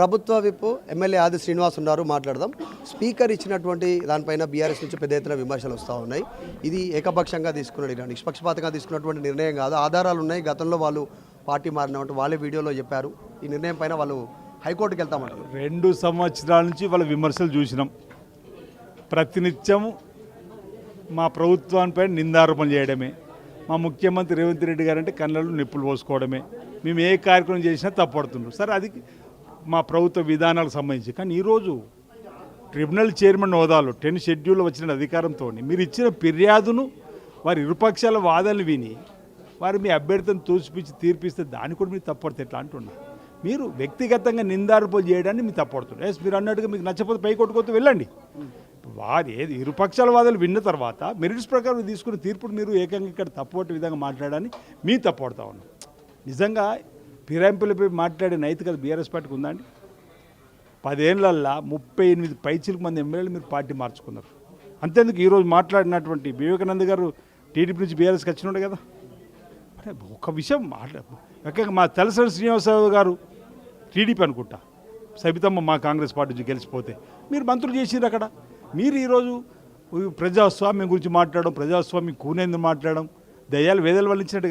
ప్రభుత్వ విప్పు ఎమ్మెల్యే ఆది శ్రీనివాస్ ఉన్నారు, మాట్లాడదాం. స్పీకర్ ఇచ్చినటువంటి దానిపైన బీఆర్ఎస్ నుంచి పెద్ద ఎత్తున విమర్శలు వస్తూ ఉన్నాయి. ఇది ఏకపక్షంగా తీసుకున్న నిష్పక్షపాతంగా తీసుకున్నటువంటి నిర్ణయం కాదు, ఆధారాలు ఉన్నాయి. గతంలో వాళ్ళు పార్టీ మారినట్టు వాళ్ళే వీడియోలో చెప్పారు. ఈ నిర్ణయం పైన వాళ్ళు హైకోర్టుకి వెళ్తామంటారు. 2 సంవత్సరాల నుంచి వాళ్ళ విమర్శలు చూసినాం. ప్రతినిత్యం మా ప్రభుత్వానిపై నిందారోపణ చేయడమే, మా ముఖ్యమంత్రి రేవంత్ రెడ్డి గారు అంటే కళ్ళలో నిప్పులు పోసుకోవడమే, మేము ఏ కార్యక్రమం చేసినా తప్పడుతుండ్రు. సరే, అది మా ప్రభుత్వ విధానాలకు సంబంధించి. కానీ ఈరోజు ట్రిబ్యునల్ చైర్మన్ హోదాలో 10 షెడ్యూల్లో వచ్చిన అధికారంతో మీరు ఇచ్చిన ఫిర్యాదును వారి ఇరుపక్షాల వాదనలు విని వారు మీ అభ్యర్థిని తోసిపించి తీర్పిస్తే దాన్ని కూడా మీరు తప్పడుతుంది. ఎట్లా అంటున్నారు? మీరు వ్యక్తిగతంగా నిందారోపణ చేయడాన్ని మీరు తప్పడుతున్నారు. మీరు అన్నట్టుగా మీకు నచ్చకపోతే పై కొట్టుకోతే వెళ్ళండి. వారు ఏది ఇరుపక్షాల వాదాలు విన్న తర్వాత మెరిట్స్ ప్రకారం తీసుకున్న తీర్పును మీరు ఏకంగా ఇక్కడ తప్పటి విధంగా మాట్లాడాలని మీ తప్పడుతూ ఉన్నాం. నిజంగా ఫిరాయింపులపై మాట్లాడే నైతికత బీఆర్ఎస్ పార్టీకి ఉందండి? 10 ఏళ్లల్లో 38 పైచిలకు మంది ఎమ్మెల్యేలు మీరు పార్టీ మార్చుకున్నారు. అంతేందుకు ఈరోజు మాట్లాడినటువంటి వివేకానంద గారు టీడీపీ నుంచి బీఆర్ఎస్కి వచ్చినాడు కదా. అంటే ఒక విషయం ముఖ్యంగా మా తలసాని శ్రీనివాసరావు గారు టీడీపీ అనుకుంటా, సబితమ్మ మా కాంగ్రెస్ పార్టీ నుంచి గెలిచిపోతే మీరు మంత్రులు చేసిర్రు అక్కడ. మీరు ఈరోజు ప్రజాస్వామ్యం గురించి మాట్లాడడం, ప్రజాస్వామ్యం కూనేందుకు మాట్లాడడం, దయ్యాలు వేదాలు వల్లించినట్టు